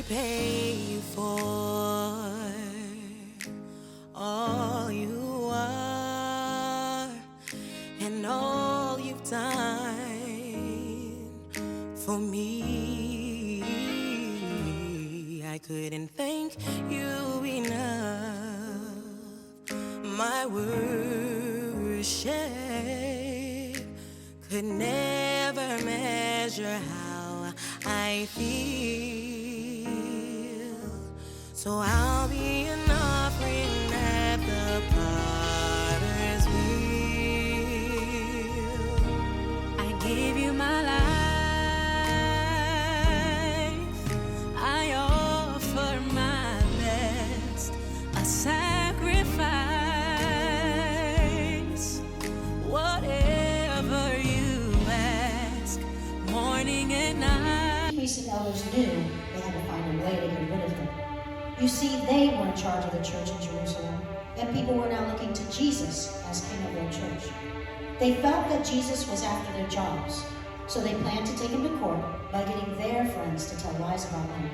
repay you for all you are and all you've done for me. I couldn't thank you enough. My worship could never measure how I feel. So I'll be an offering at the potter's wheel. I give you my life. I offer my best, a sacrifice. Whatever you ask, morning and night. Priests and elders knew they had to find a way to get rid of them. You see, they were in charge of the church in Jerusalem, and people were now looking to Jesus as king of their church. They felt that Jesus was after their jobs, so they planned to take him to court by getting their friends to tell lies about him.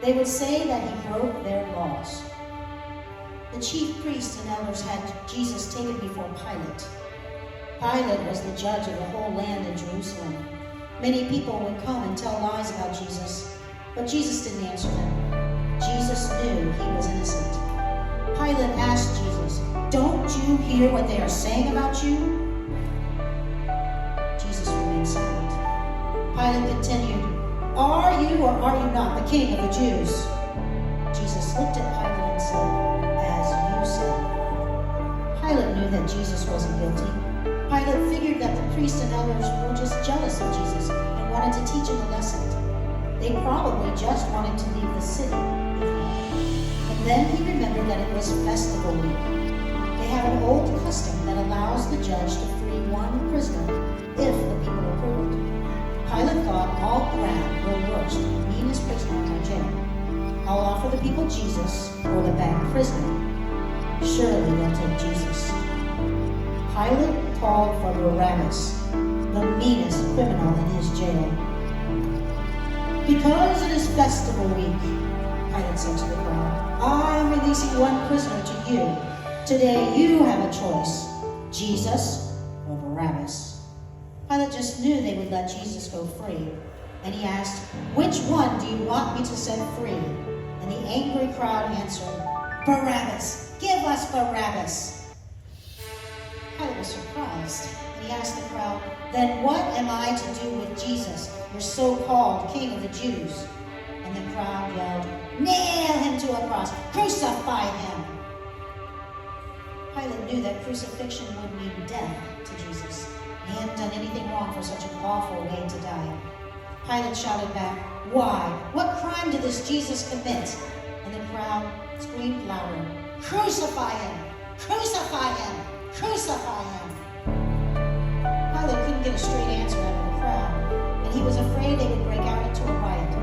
They would say that he broke their laws. The chief priests and elders had Jesus taken before Pilate. Pilate was the judge of the whole land in Jerusalem. Many people would come and tell lies about Jesus, but Jesus didn't answer them. Jesus knew he was innocent. Pilate asked Jesus, "Don't you hear what they are saying about you?" Jesus remained silent. Pilate continued, "Are you or are you not the king of the Jews?" Jesus looked at Pilate and said, "As you say." Pilate knew that Jesus wasn't guilty. Pilate figured that the priests and elders were just jealous of Jesus and wanted to teach him a lesson. They probably just wanted to leave the city. And then he remembered that it was festival week. They have an old custom that allows the judge to free one prisoner if the people approved. Pilate thought, "I'll grab the worst, meanest prisoner in my jail. I'll offer the people Jesus or the bad prisoner. Surely they'll take Jesus." Pilate called for Barabbas, the meanest criminal in his jail. "Because it is festival week," Pilate said to the crowd, "I am releasing one prisoner to you. Today you have a choice, Jesus or Barabbas." Pilate just knew they would let Jesus go free, and he asked, "Which one do you want me to set free?" And the angry crowd answered, "Barabbas! Give us Barabbas!" Pilate was surprised, and he asked the crowd, "Then what am I to do with Jesus, your so-called king of the Jews?" And the crowd yelled, "Nail him to a cross! Crucify him!" Pilate knew that crucifixion would mean death to Jesus. He hadn't done anything wrong for such an awful way to die. Pilate shouted back, "Why? What crime did this Jesus commit?" And the crowd screamed louder, "Crucify him! Crucify him! Crucify him!" Pilate couldn't get a straight answer out of the crowd, and he was afraid they would break out into a riot.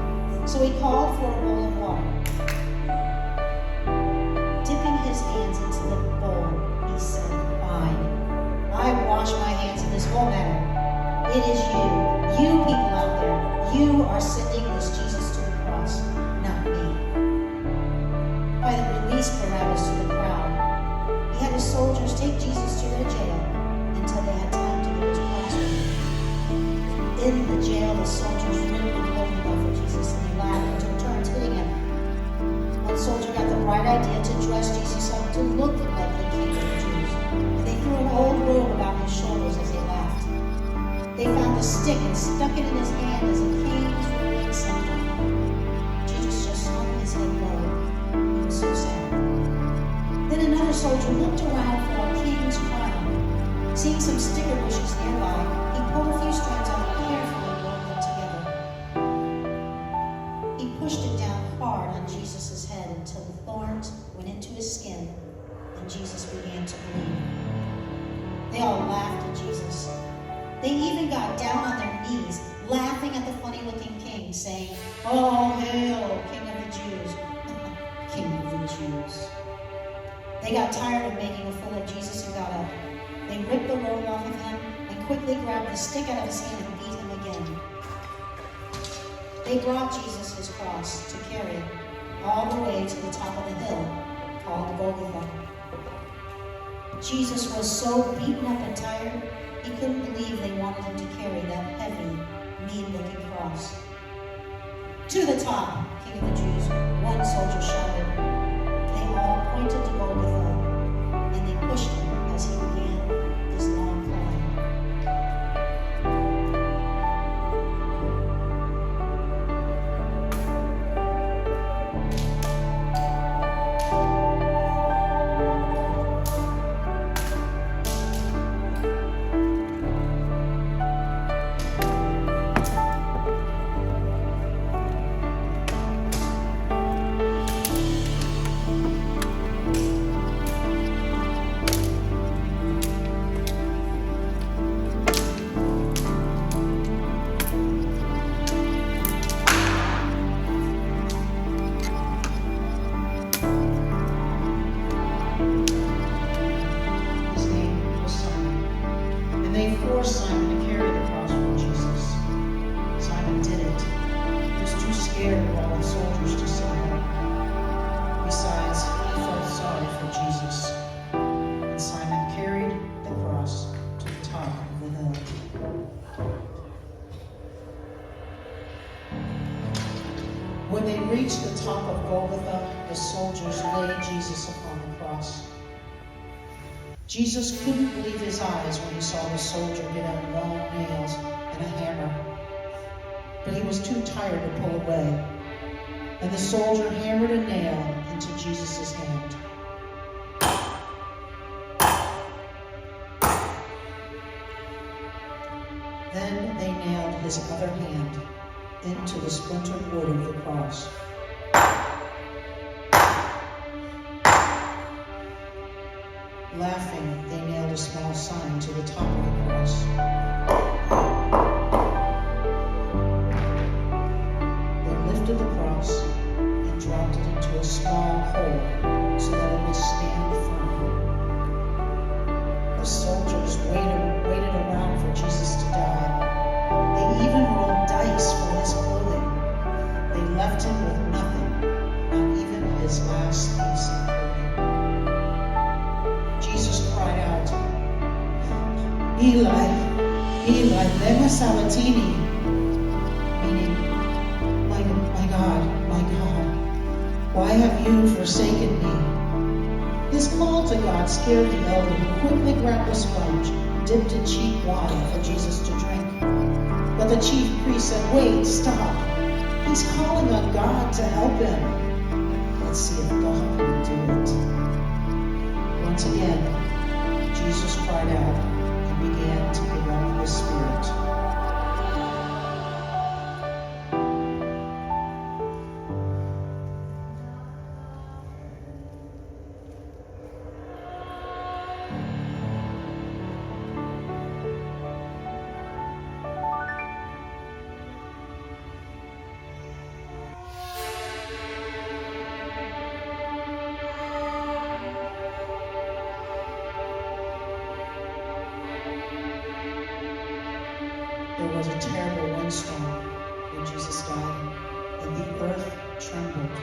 So he called for a bowl of water. Dipping his hands into the bowl, he said, "Fine. I wash my hands of this whole matter. It is you people out there. You are sending this Jesus to the cross, not me." Pilate released Barabbas to the crowd. He had his soldiers take Jesus to their jail until they had time to get his cross ready. In the jail, the soldiers ripped the clothing off of Jesus and they laughed and took turns hitting him. One soldier got the bright idea to dress Jesus up to look like the king of the Jews. And they threw an old robe about his shoulders as they laughed. They found a stick and stuck it in his hand as a cane's ruling scepter. Jesus just hung his head low. He was so sad. Then another soldier looked around for a king's crown. Seeing some sticker bushes nearby, he pulled a few strands out and carefully rolled them together. He pushed it down hard on Jesus' head until the thorns went into his skin and Jesus began to bleed. They all laughed at Jesus. They even got down on their knees, laughing at the funny-looking king, saying, "Oh, hail, King of the Jews." King of the Jews. They got tired of making a fool of Jesus and got up. They ripped the robe off of him and quickly grabbed the stick out of his hand and beat him again. They brought Jesus his cross to carry all the way to the top of the hill called Golgotha. Jesus was so beaten up and tired, he couldn't believe they wanted him to carry that heavy, mean-looking cross. To the top, King of the Jews, one soldier shouted. They all pointed to Golgotha, and they pushed him as he began his long climb. They forced Simon to carry the cross from Jesus. Simon did it. He was too scared of all the soldiers to say no. Besides, he felt sorry for Jesus. And Simon carried the cross to the top of the hill. When they reached the top of Golgotha, the soldiers laid Jesus upon the cross. Jesus couldn't believe his eyes when he saw the soldier get out long nails and a hammer. But he was too tired to pull away. And the soldier hammered a nail into Jesus' hand. Then they nailed his other hand into the splintered wood of the cross. Laughing, they nailed a small sign to the top of the cross. They lifted the cross and dropped it into a small hole so that it would stand firm. The soldiers waited around for Jesus to die. They even rolled dice for his clothing. They left him with nothing, not even his last piece of clothing. Jesus cried out, Eli, Eli, lema sabachthani, meaning, my God, why have you forsaken me? His call to God scared the elder, who quickly grabbed a sponge, dipped in cheap wine for Jesus to drink. But the chief priest said, wait, stop. He's calling on God to help him. Let's see if God will do it. Once again, Jesus cried out and began to give up his spirit. There was a terrible windstorm when Jesus died, and the earth trembled.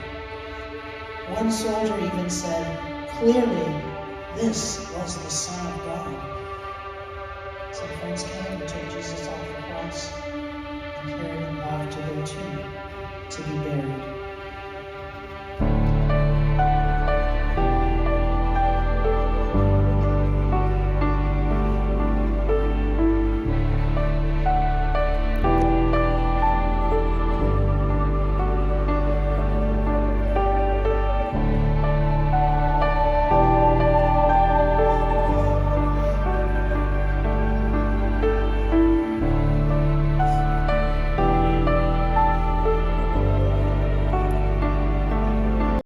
One soldier even said, clearly, this was the Son of God. Some friends came and took Jesus off the cross and carried him off to their tomb to be buried.